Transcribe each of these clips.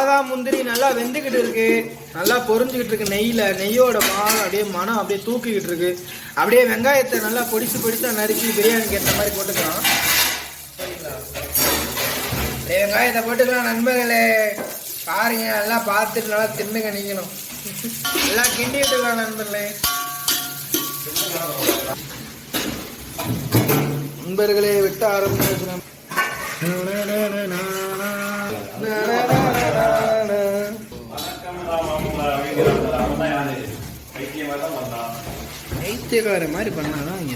பாதாம் முந்திரி நல்லா வெந்துக்கிட்டு இருக்கு, நல்லா பொரிஞ்சுக்கிட்டு இருக்கு நெய்யோட அப்படியே மனம் அப்படியே தூக்கிக்கிட்டு இருக்கு. அப்படியே வெங்காயத்தை நல்லா பொடிசா நறுக்கி பிரியாணிக்கு ஏற்ற மாதிரி போட்டுக்கலாம். வெங்காயத்தை போட்டுக்கலாம் நண்பர்களே. பாருங்க, நல்லா பார்த்துட்டு நல்லா தின்னுங்க நீங்களும். எல்லாம் கிண்டி விட்டுக்கலாம் நண்பர்களே. நண்பர்களே விட்டு ஆரம்பிச்சு பைத்தியக்கார மாதிரி பண்ணாதான் இங்க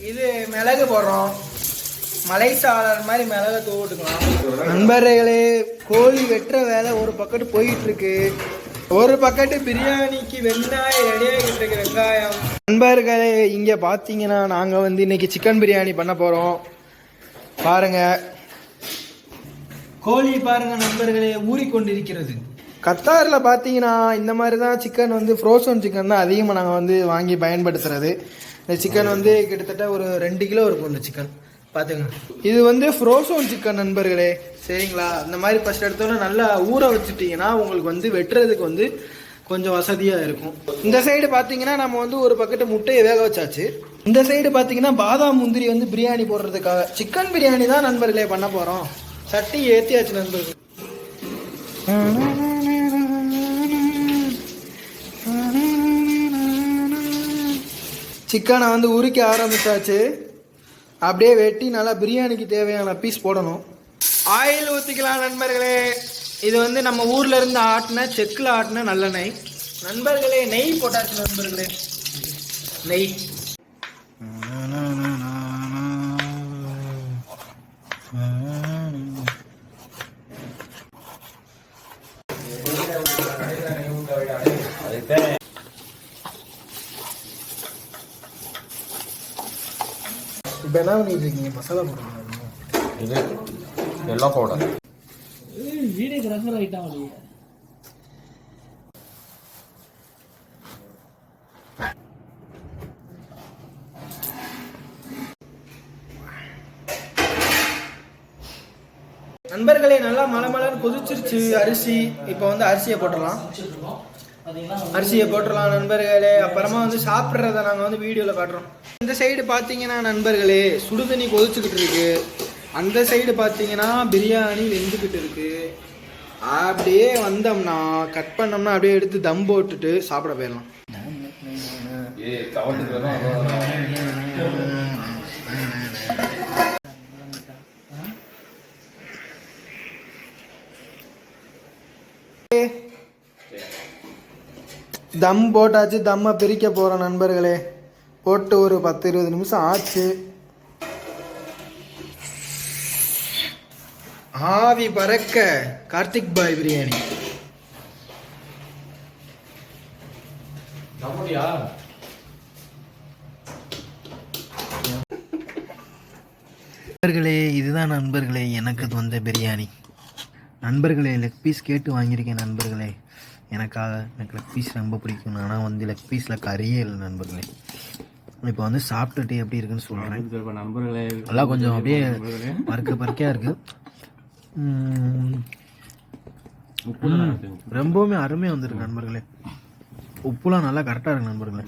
இது மிளகு போடுறோம். மலைசாளர் மாதிரி மிளகு தூவிட்டுக்கலாம். நண்பர்களே, கோழி வெட்டுற வேலை ஒரு பக்கத்து போயிட்டு இருக்கு, ஒரு பக்கத்து பிரியாணிக்கு வெங்காயம் ரெடி ஆகிட்டு இருக்கு. வெங்காயம் நண்பர்களே, இங்க பாத்தீங்கன்னா நாங்க இன்னைக்கு சிக்கன் பிரியாணி பண்ண போறோம். பாருங்க கோழி பாருங்க நண்பர்களே, ஊறிக்கொண்டிருக்கிறது. கத்தார்ல பாத்தீங்கன்னா இந்த மாதிரி தான் சிக்கன் ஃப்ரோசன் சிக்கன் தான் அதிகமாக நாங்கள் வாங்கி பயன்படுத்துறது. இந்த சிக்கன் கிட்டத்தட்ட ஒரு 2 கிலோ இருக்கும். இந்த சிக்கன் பார்த்துங்க, இது ஃப்ரோசன் சிக்கன் நண்பர்களே. சரிங்களா, இந்த மாதிரி ஃபர்ஸ்ட் எடுத்தோன்னா நல்லா ஊற வச்சுட்டிங்கன்னா உங்களுக்கு வெட்டுறதுக்கு கொஞ்சம் வசதியாக இருக்கும். இந்த சைடு பார்த்தீங்கன்னா நம்ம ஒரு பக்கெட்டு முட்டையை வேக வச்சாச்சு. இந்த சைடு பார்த்தீங்கன்னா பாதாம் முந்திரி பிரியாணி போடுறதுக்காக சிக்கன் பிரியாணி தான் நண்பர்களே பண்ண போகிறோம். சட்டி ஏற்றியாச்சு நண்பர்கள். சிக்கனை உரிக்க ஆரம்பிச்சாச்சு. அப்படியே வெட்டி நல்லா பிரியாணிக்கு தேவையான பீஸ் போடணும். ஆயில் ஊற்றிக்கலாம் நண்பர்களே. இது நம்ம ஊர்ல இருந்து ஆட்டின செக்கில் ஆட்டின நல்லெண்ணெய் நண்பர்களே. நெய் போட்டாச்சு நண்பர்களே, நெய். இப்போ என்ன பண்ணிட்டு இருக்கீங்க? மசாலா போட்டுருக்கீங்க. இது எல்லாம் போட வீடியோ ரெஃபர் ஆயிட்டாங்க. நண்பர்களே, நல்லா மலமலன்னு கொதிச்சிருச்சு அரிசி. இப்போ அரிசியை போட்டுடலாம். அரிசியை போட்டுடலாம் நண்பர்களே. அப்புறமா சாப்பிட்றத நாங்கள் வீடியோவில் காட்டுறோம். இந்த சைடு பார்த்தீங்கன்னா நண்பர்களே சுடுதண்ணி கொதிச்சுக்கிட்டு இருக்கு. அந்த சைடு பார்த்தீங்கன்னா பிரியாணி வெந்துக்கிட்டு இருக்கு. அப்படியே வந்தோம்னா கட் பண்ணோம்னா அப்படியே எடுத்து தம் போட்டுட்டு சாப்பிட போயிடலாம். தம் போட்டாச்சு. தம்மை பிரிக்க போகிறோம் நண்பர்களே. போட்டு ஒரு 10-20 நிமிஷம் ஆச்சு. ஆவி பறக்க கார்த்திக் பாய் பிரியாணி. நண்பர்களே, இதுதான் நண்பர்களே எனக்கு வந்த பிரியாணி. நண்பர்களே, லெக் பீஸ் கேட்டு வாங்கியிருக்கேன் நண்பர்களே. எனக்கு லெக் பீஸ் ரொம்ப பிடிக்கும். ஆனால் லெக் பீஸில் கறியே இல்லை நண்பர்களே. இப்போ சாப்பிட்டுட்டு எப்படி இருக்குன்னு சொல்கிறேன் நண்பர்களே. எல்லாம் கொஞ்சம் அப்படியே பறக்கையாக இருக்குது. ரொம்பவுமே அருமையாக வந்துருக்கு நண்பர்களே. உப்புலாம் நல்லா கரெக்டாக இருக்கு நண்பர்களே.